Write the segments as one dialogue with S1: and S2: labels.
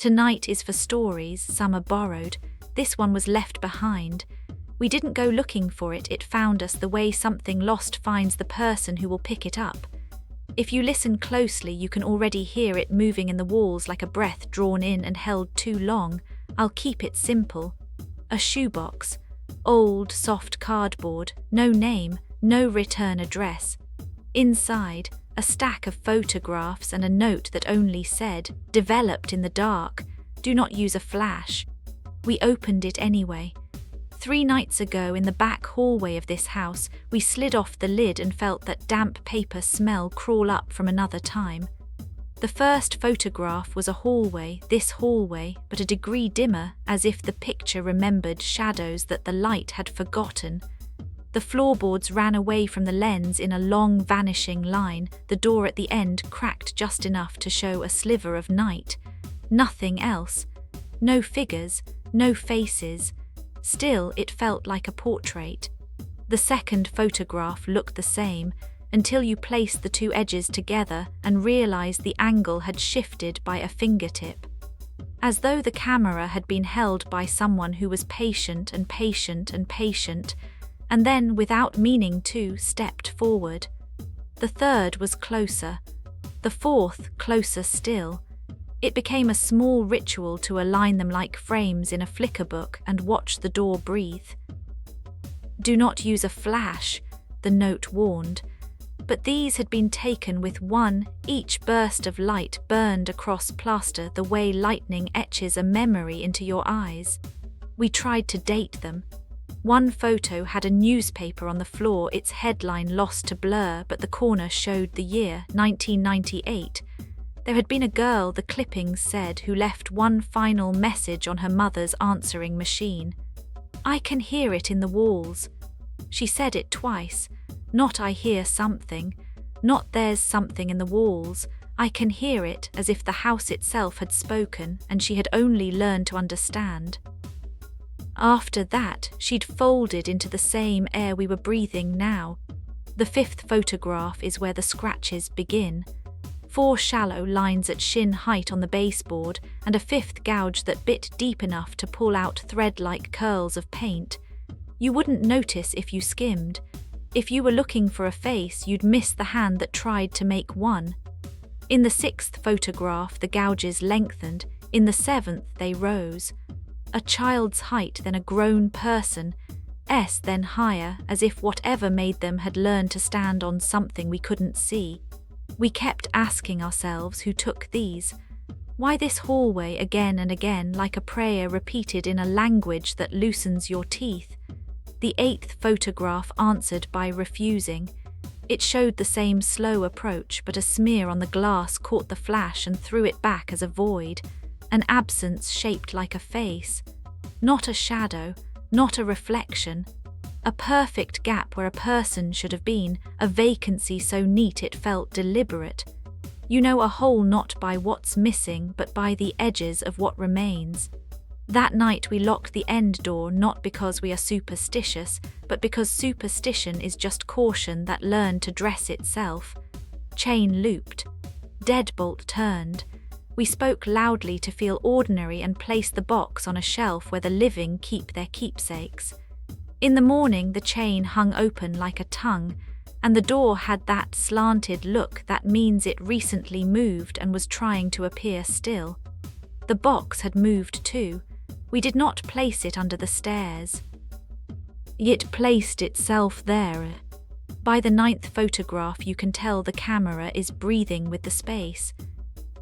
S1: Tonight is for stories, some are borrowed. This one was left behind. We didn't go looking for it, it found us the way something lost finds the person who will pick it up. If you listen closely, you can already hear it moving in the walls like a breath drawn in and held too long. I'll keep it simple. A shoebox. Old, soft cardboard. No name, no return address. Inside, a stack of photographs and a note that only said, "Developed in the dark. Do not use a flash." We opened it anyway. 3 nights ago, in the back hallway of this house, we slid off the lid and felt that damp paper smell crawl up from another time. The first photograph was a hallway, this hallway, but a degree dimmer, as if the picture remembered shadows that the light had forgotten. The floorboards ran away from the lens in a long vanishing line, the door at the end cracked just enough to show a sliver of night. Nothing else. No figures, no faces. Still, it felt like a portrait. The second photograph looked the same, until you placed the 2 edges together and realized the angle had shifted by a fingertip. As though the camera had been held by someone who was patient and patient and patient, and then, without meaning to, stepped forward. The third was closer. The fourth, closer still. It became a small ritual to align them like frames in a flicker book and watch the door breathe. "Do not use a flash," the note warned. But these had been taken with one, each burst of light burned across plaster the way lightning etches a memory into your eyes. We tried to date them. One photo had a newspaper on the floor, its headline lost to blur, but the corner showed the year, 1998. There had been a girl, the clippings said, who left one final message on her mother's answering machine. "I can hear it in the walls." She said it twice. Not "I hear something," not "there's something in the walls." I can hear it, as if the house itself had spoken and she had only learned to understand. After that, she'd folded into the same air we were breathing now. The 5th photograph is where the scratches begin. 4 shallow lines at shin height on the baseboard, and a 5th gouge that bit deep enough to pull out thread-like curls of paint. You wouldn't notice if you skimmed. If you were looking for a face, you'd miss the hand that tried to make one. In the 6th photograph, the gouges lengthened. In the 7th, they rose. A child's height, then a grown person. Then higher, as if whatever made them had learned to stand on something we couldn't see. We kept asking ourselves who took these. Why this hallway again and again, like a prayer repeated in a language that loosens your teeth? The 8th photograph answered by refusing. It showed the same slow approach, but a smear on the glass caught the flash and threw it back as a void, an absence shaped like a face. Not a shadow, not a reflection. A perfect gap where a person should have been, a vacancy so neat it felt deliberate. You know, a hole not by what's missing, but by the edges of what remains. That night we locked the end door, not because we are superstitious, but because superstition is just caution that learned to dress itself. Chain looped. Deadbolt turned. We spoke loudly to feel ordinary and placed the box on a shelf where the living keep their keepsakes. In the morning, the chain hung open like a tongue, and the door had that slanted look that means it recently moved and was trying to appear still. The box had moved too. We did not place it under the stairs. It placed itself there. By the 9th photograph, you can tell the camera is breathing with the space.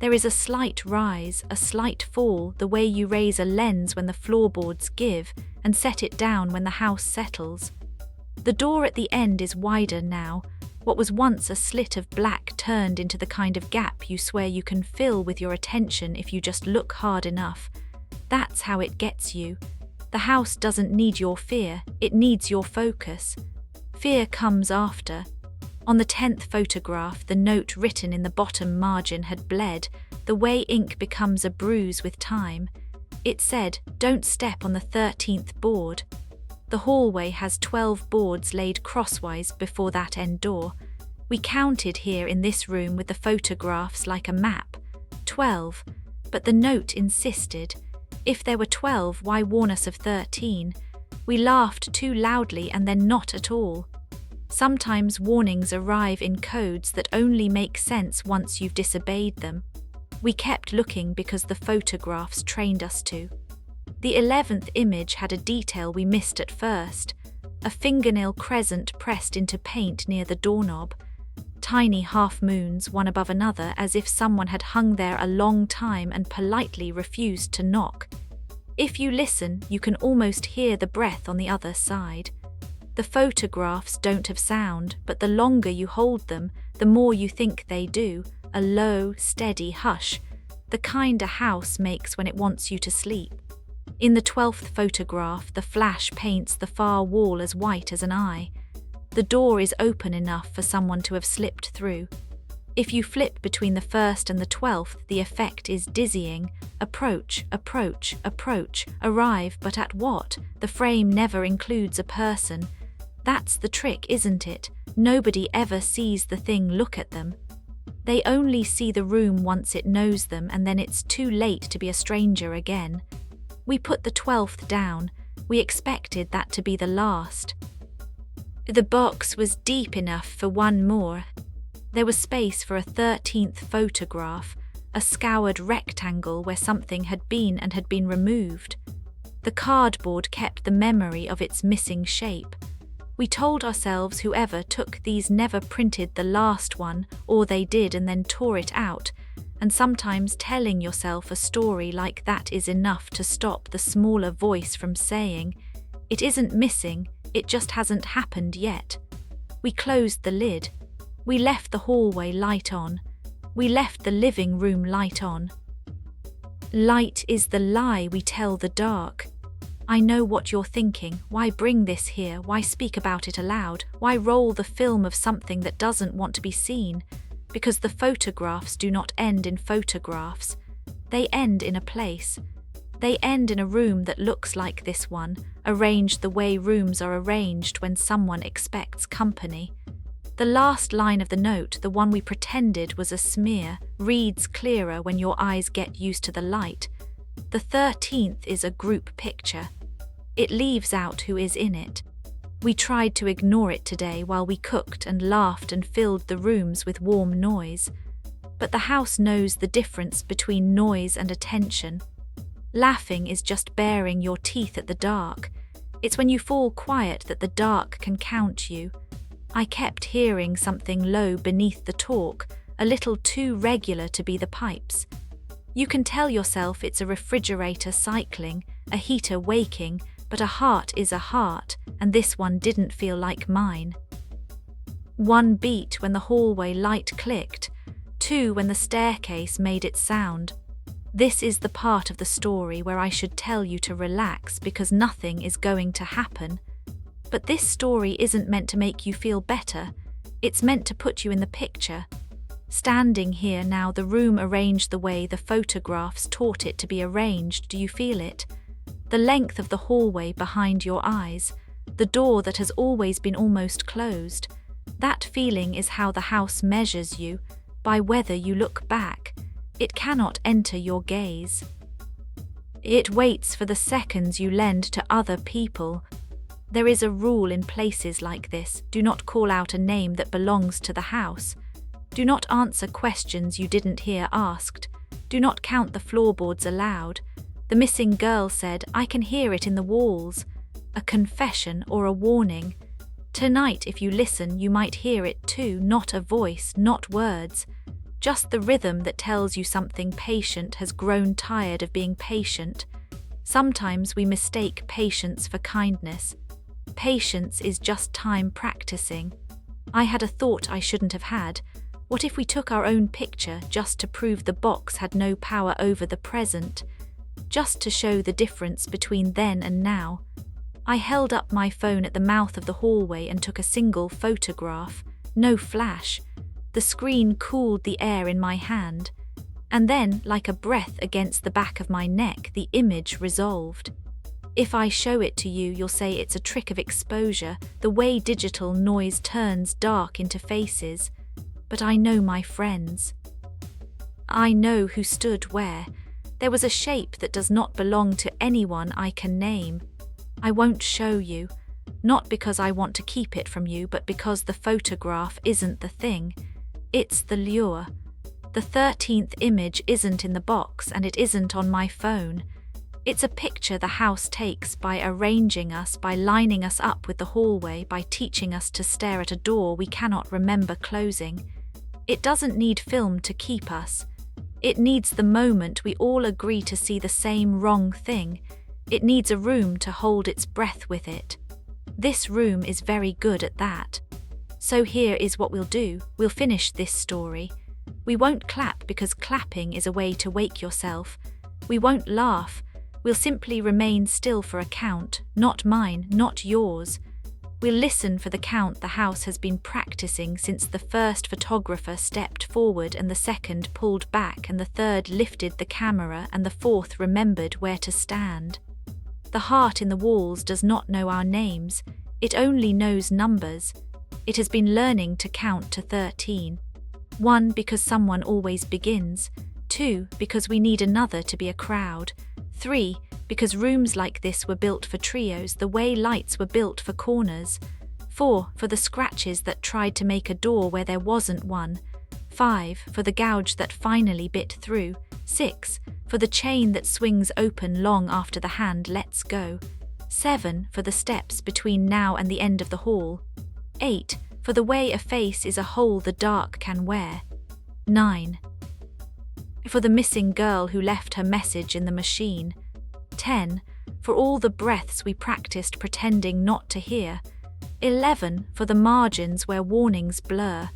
S1: There is a slight rise, a slight fall, the way you raise a lens when the floorboards give and set it down when the house settles. The door at the end is wider now. What was once a slit of black turned into the kind of gap you swear you can fill with your attention if you just look hard enough. That's how it gets you. The house doesn't need your fear, it needs your focus. Fear comes after. On the 10th photograph, the note written in the bottom margin had bled, the way ink becomes a bruise with time. It said, "Don't step on the 13th board." The hallway has 12 boards laid crosswise before that end door. We counted here in this room with the photographs like a map. 12. But the note insisted. If there were 12, why warn us of 13? We laughed too loudly and then not at all. Sometimes warnings arrive in codes that only make sense once you've disobeyed them. We kept looking because the photographs trained us to. The 11th image had a detail we missed at first. A fingernail crescent pressed into paint near the doorknob. Tiny half-moons, one above another, as if someone had hung there a long time and politely refused to knock. If you listen, you can almost hear the breath on the other side. The photographs don't have sound, but the longer you hold them, the more you think they do. A low, steady hush, the kind a house makes when it wants you to sleep. In the 12th photograph, the flash paints the far wall as white as an eye. The door is open enough for someone to have slipped through. If you flip between the 1st and the 12th, the effect is dizzying. Approach, approach, approach, arrive, but at what? The frame never includes a person. That's the trick, isn't it? Nobody ever sees the thing look at them. They only see the room once it knows them, and then it's too late to be a stranger again. We put the 12th down. We expected that to be the last. The box was deep enough for one more. There was space for a 13th photograph, a scoured rectangle where something had been and had been removed. The cardboard kept the memory of its missing shape. We told ourselves whoever took these never printed the last one, or they did and then tore it out, and sometimes telling yourself a story like that is enough to stop the smaller voice from saying, "It isn't missing, it just hasn't happened yet." We closed the lid. We left the hallway light on. We left the living room light on. Light is the lie we tell the dark. I know what you're thinking. Why bring this here? Why speak about it aloud? Why roll the film of something that doesn't want to be seen? Because the photographs do not end in photographs. They end in a place. They end in a room that looks like this one, arranged the way rooms are arranged when someone expects company. The last line of the note, the one we pretended was a smear, reads clearer when your eyes get used to the light. The 13th is a group picture. It leaves out who is in it. We tried to ignore it today while we cooked and laughed and filled the rooms with warm noise. But the house knows the difference between noise and attention. Laughing is just baring your teeth at the dark. It's when you fall quiet that the dark can count you. I kept hearing something low beneath the talk, a little too regular to be the pipes. You can tell yourself it's a refrigerator cycling, a heater waking, but a heart is a heart, and this one didn't feel like mine. 1 beat when the hallway light clicked, 2 when the staircase made its sound. This is the part of the story where I should tell you to relax because nothing is going to happen. But this story isn't meant to make you feel better. It's meant to put you in the picture. Standing here now, the room arranged the way the photographs taught it to be arranged. Do you feel it? The length of the hallway behind your eyes, the door that has always been almost closed. That feeling is how the house measures you, by whether you look back. It cannot enter your gaze. It waits for the seconds you lend to other people. There is a rule in places like this: do not call out a name that belongs to the house. Do not answer questions you didn't hear asked. Do not count the floorboards aloud. The missing girl said, "I can hear it in the walls." A confession or a warning. Tonight, if you listen, you might hear it too, not a voice, not words. Just the rhythm that tells you something patient has grown tired of being patient. Sometimes we mistake patience for kindness. Patience is just time practicing. I had a thought I shouldn't have had. What if we took our own picture just to prove the box had no power over the present? Just to show the difference between then and now. I held up my phone at the mouth of the hallway and took a single photograph. No flash. The screen cooled the air in my hand. And then, like a breath against the back of my neck, the image resolved. If I show it to you, you'll say it's a trick of exposure, the way digital noise turns dark into faces. But I know my friends. I know who stood where. There was a shape that does not belong to anyone I can name. I won't show you, not because I want to keep it from you, but because the photograph isn't the thing. It's the lure. The 13th image isn't in the box, and it isn't on my phone. It's a picture the house takes by arranging us, by lining us up with the hallway, by teaching us to stare at a door we cannot remember closing. It doesn't need film to keep us. It needs the moment we all agree to see the same wrong thing. It needs a room to hold its breath with it. This room is very good at that. So here is what we'll do. We'll finish this story. We won't clap because clapping is a way to wake yourself. We won't laugh. We'll simply remain still for a count, not mine, not yours. We'll listen for the count the house has been practicing since the first photographer stepped forward and the second pulled back and the third lifted the camera and the fourth remembered where to stand. The heart in the walls does not know our names. It only knows numbers. It has been learning to count to 13. 1, because someone always begins. 2, because we need another to be a crowd. 3, because rooms like this were built for trios the way lights were built for corners. 4, for the scratches that tried to make a door where there wasn't one. 5, for the gouge that finally bit through. 6, for the chain that swings open long after the hand lets go. 7, for the steps between now and the end of the hall. 8, for the way a face is a hole the dark can wear. 9, for the missing girl who left her message in the machine. 10, for all the breaths we practiced pretending not to hear. 11, for the margins where warnings blur.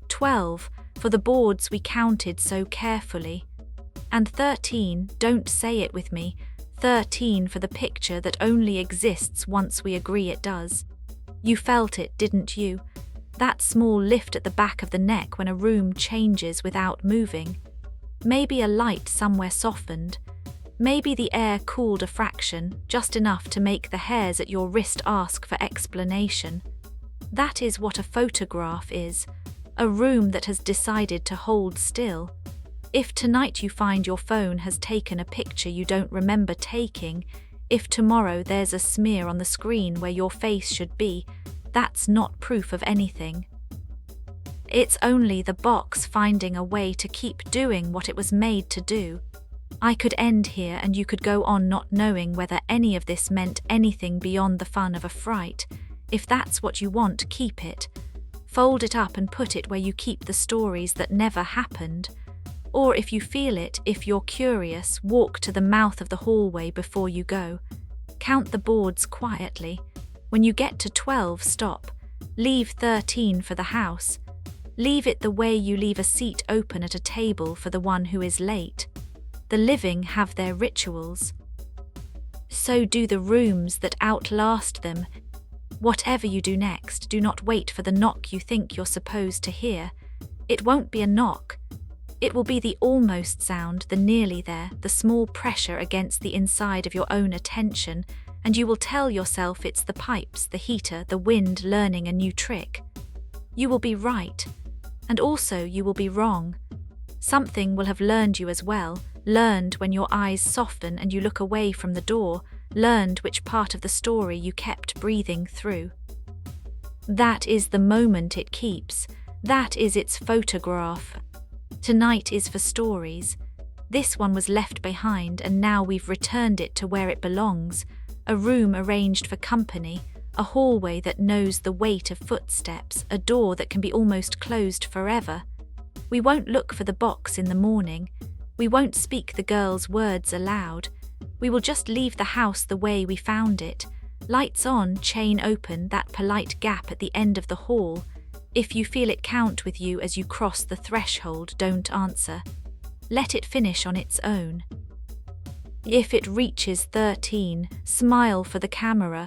S1: 12, for the boards we counted so carefully. And 13, don't say it with me, 13 for the picture that only exists once we agree it does. You felt it, didn't you? That small lift at the back of the neck when a room changes without moving. Maybe a light somewhere softened. Maybe the air cooled a fraction, just enough to make the hairs at your wrist ask for explanation. That is what a photograph is, a room that has decided to hold still. If tonight you find your phone has taken a picture you don't remember taking, if tomorrow there's a smear on the screen where your face should be, that's not proof of anything. It's only the box finding a way to keep doing what it was made to do. I could end here and you could go on not knowing whether any of this meant anything beyond the fun of a fright. If that's what you want, keep it. Fold it up and put it where you keep the stories that never happened. Or if you feel it, if you're curious, walk to the mouth of the hallway before you go. Count the boards quietly. When you get to 12, stop. Leave 13 for the house. Leave it the way you leave a seat open at a table for the one who is late. The living have their rituals. So do the rooms that outlast them. Whatever you do next, do not wait for the knock you think you're supposed to hear. It won't be a knock. It will be the almost sound, the nearly there, the small pressure against the inside of your own attention, and you will tell yourself it's the pipes, the heater, the wind learning a new trick. You will be right, and also you will be wrong. Something will have learned you as well, learned when your eyes soften and you look away from the door, learned which part of the story you kept breathing through. That is the moment it keeps. That is its photograph. Tonight is for stories. This one was left behind and now we've returned it to where it belongs. A room arranged for company, a hallway that knows the weight of footsteps, a door that can be almost closed forever. We won't look for the box in the morning. We won't speak the girl's words aloud. We will just leave the house the way we found it. Lights on, chain open, that polite gap at the end of the hall. If you feel it count with you as you cross the threshold, don't answer. Let it finish on its own. If it reaches 13, smile for the camera,